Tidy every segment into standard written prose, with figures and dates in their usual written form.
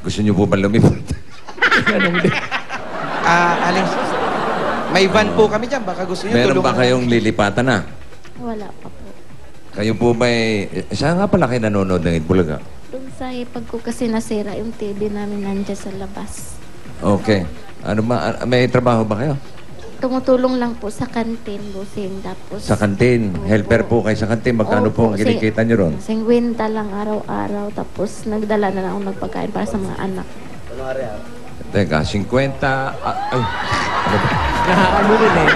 Gusto niyo po ba lumipat? Aling, may van po kami dyan. Baka gusto niyo Meron tulungan. ba kayong lilipatan na? Wala pa po. Kayo po ba saan nga pala kayo nanonood ng Itbulaga? Doon sa ipag ko kasi nasira yung TV namin nandiyan sa labas. Okay. Ano ba, may trabaho ba kayo? Tumutulong lang po sa kantin, busing. Tapos, Sa kantin. Opo. Helper po kayo sa kantin. Magkano po ang kinikita niyo ron? 50 lang araw-araw. Tapos nagdala na lang ako ng pagkain para sa mga anak. Teka, 50... ay, ano ba? Ano rin eh.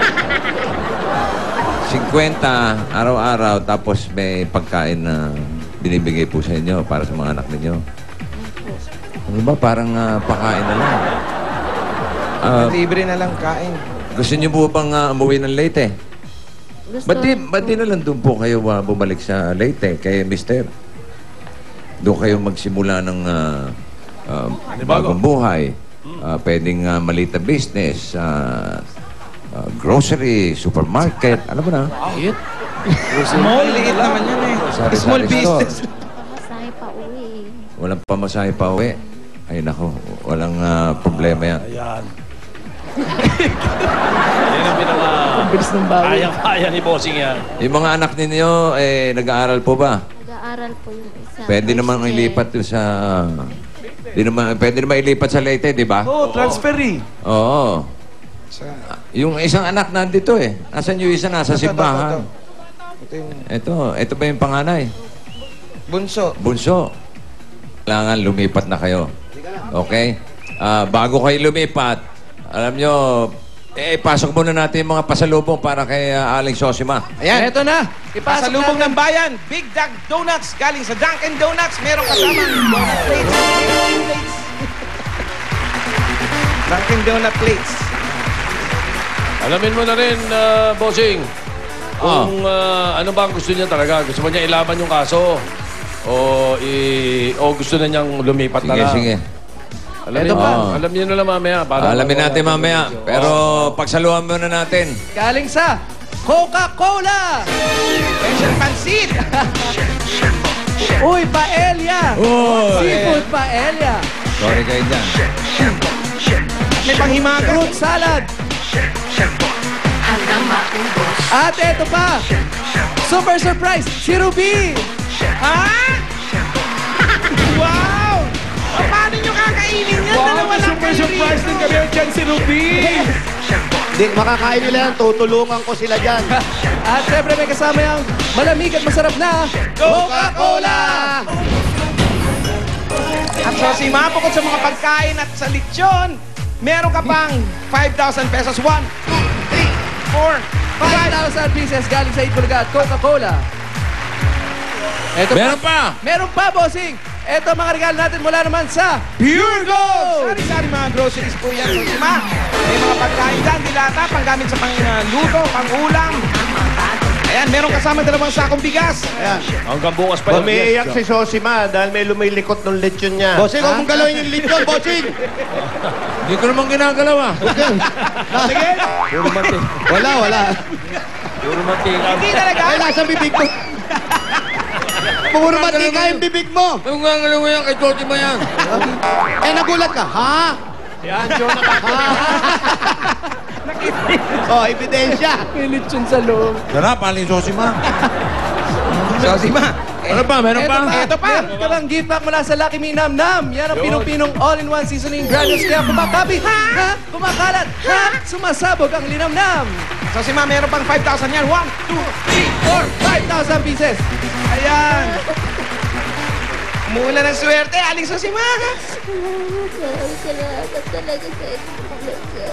50 araw-araw tapos may pagkain na binibigay po sa inyo para sa mga anak ninyo. Ano ba? Parang pakain na lang. Libre na lang kain. Gusto niyo po bang umuwi ng Leyte? Gusto Ba't di na lang doon po kayo bumalik sa Leyte kay Mister? Doon kayo magsimula ng bagong buhay. Pwedeng maliit na business, grocery, supermarket, alam mo na. Small, liit naman yan eh. Sari-sari Small store. business. Pamasahe pa uwi. Walang pamasahe pa uwi. Ay nako, walang problema yan. Ayan. Yan ang pinaka... Ang bilis ng bago. Kayang-kaya ni Bossing yan. Yung mga anak ninyo, nag-aaral po ba? Nag-aaral po yung isa. Pwede naman First year. ilipat doon sa... Pwede naman ilipat sa Leyte, di ba? Oo, transfer eh. Oo. Yung isang anak nandito eh. Nasaan yung isa? Nasa simbahan. Ito yung Ito ba yung panganay? bunso. Bunso. Kailangan lumipat na kayo. Okay? Bago kayo lumipat, alam nyo, pasok muna natin yung mga pasalubong para kay Aling Sosima. Ayan. Eto na. Ipasok Pasalubong natin. ng bayan, Big Duck Donuts galing sa Dunkin' Donuts. Merong kasama donut plates. Dunkin' Donut plates. Alamin mo na rin, Bossing, kung ano ba ang gusto niya talaga. Gusto mo niya ilaban yung kaso o gusto na niyang lumipat na Sige, lang. sige. Alamin, Eto pa. alam niyo na lang mamaya. Alamin natin mamaya. Pero pagsaluhan muna natin. Galing sa Coca-Cola. Special pansit. Uy, paella. Uy! Seafood paella. Sorry kayo dyan. May panghimaga. Fruit salad. At eto pa. Super surprise. Si Ruby. Ha? Wow! Paano nyo kakainin yan? Dalawa lang super kayo surprise din rito. kami dyan si Ruby. Di, makakain nila yan. Tutulungan ko sila dyan. At syempre may kasama yung malamig at masarap na Coca-Cola. At so, si Mama, bukod sa mga pagkain at sa lechon, meron ka pang 5,000 pesos. 1, 2, 3, 4, 5,000 pieces galing sa Itbulaga at Coca-Cola. Eto Meron pa! Meron pa, bossing. Eto mga regalo natin mula naman sa Pure Gold! Sari-sari mga groceries po yan. So, si Ma, may mga pagkain dyan, dilata, panggamit sa pangluto, pangulam. Ayan, meron kasama dalawang sakong bigas. Ayan. Hanggang bukas pa yun. Umiiyak si Sosima dahil may lumilikot ng lechon niya. Bossing, huwag mong galawin yung lechon, bossing! Hindi ko naman ginagalaw ah. Sige! Wala. Puro mantika. Hindi talaga. Ay, nasa bibig mo. Puro matika yung bibig mo. Yung gagalaw mo yan kay Sosima yan. Eh, nagulat ka. Ha? Yan, Joe, nakakita. Oh, ebidensya. may lechon sa loob. Sarap, Aling Sosima. So, si Ma, Ano pa? Meron Eto pa? pa. Eto pa. Meron ka lang gift pack mula sa Lucky Me Nam Nam. Yan ang pinong-pinong all-in-one seasoning granules. Kaya kumakabi, ha? Kumakalat, ha? Sumasabog ang linamnam. so, si Ma, meron pang 5,000 yan. 1, 2, 3, 4, 5,000 pieces. Ayan. Umuulan ng swerte, Aling Sosima. Salamat talaga sa Itbulaga.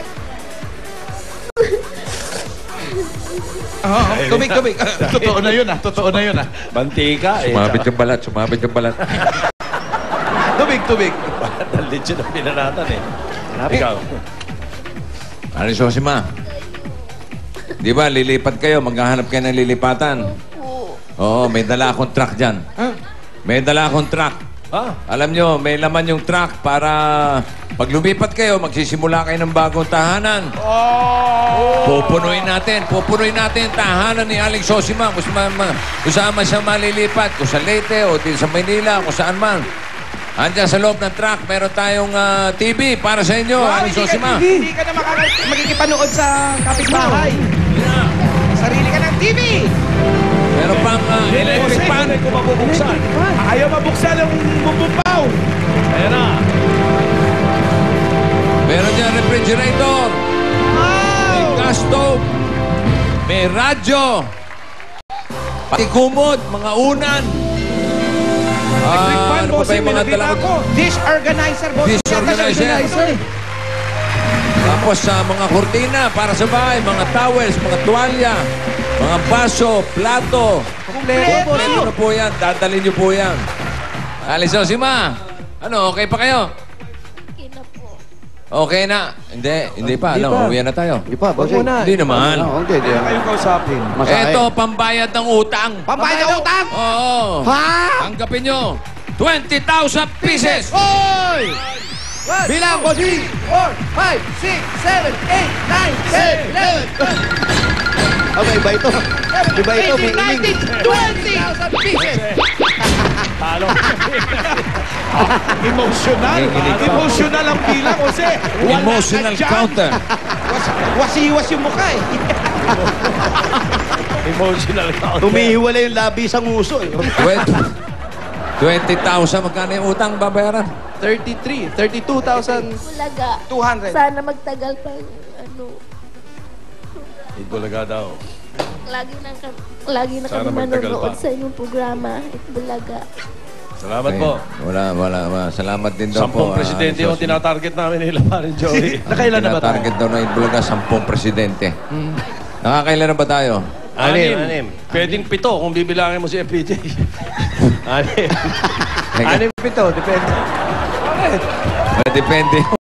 Tubig. Totoo na yun, Totoo na yun, Mantika eh. Sumabit yung balat, Tubig. Ang lechon ang pinanatan eh. Ikaw. Aling Sosima. Di ba, lilipat kayo, maghahanap kayo ng lilipatan. Oo, may dala akong truck dyan. May dala akong truck. Alam nyo, may laman yung truck para pag lumipat kayo, magsisimula kayo ng bagong tahanan. Pupunuin natin tahanan ni Aling Sosima kung saan man siya malilipat, kung sa Leyte o din sa Maynila, kung saan man. Andyan sa loob ng truck, meron tayong TV para sa inyo. Aling Sosima. Hindi ka na makikipanood sa kapitbahay. Sarili ka ng TV. Meron pang electric fan. Kung mabubuksan. Ayaw mabuksan ang bumbumpaw. Ayan na. Meron dyan refrigerator. May gas stove. May radyo. Pati kumot, mga unan. Ano pa ba yung mga dala ko? Dish organizer, boss. Dish organizer. Tapos sa mga kurtina para sa bahay, mga towels, mga tuwalya, mga baso, plato. Kompleto. Kompleto na po yan. Dadalhin niyo po yan. Aling Sosima, ano, okay pa kayo? Okay na po. Okay na. Hindi pa. Alam, uwi na tayo. Di pa, bossing. Hindi naman. Okay, di. Kayong kausapin. Ito, pambayad ng utang. Pambayad ng utang? Oo. Ha? Tanggapin nyo. 20,000 pieces. Hoy! Bilang, bossing! 4, 5, 6, 7, 8, 9, 10, 11. Okay, iba ito. Iba ito, may 20,000 pieces! Talo. Emotional. Nakikinig pa. Emotional ang bilang, Jose. Wala Emotional ka dyan. counter. Wasiwas yung mukha eh. Emotional counter. Tumihiwala yung labi sa nguso. 20,000. Magkano yung utang babayaran? 32,000. Bulaga. 200. Sana magtagal pa Itbulaga daw. lagi na Sana kami magtagal manonood pa. sa inyong programa, Itbulaga. Salamat po. Wala. Salamat din daw po. 10 presidente yung tinatarget namin nila, parin Joey. Nakailan na ba tayo? Target daw na Itbulaga, 10 presidente. Nakakailan na ba tayo? Anim. Pwedeng 7 kung bibilangin mo si FPJ. Anim. Anim, 7, depende. Depende.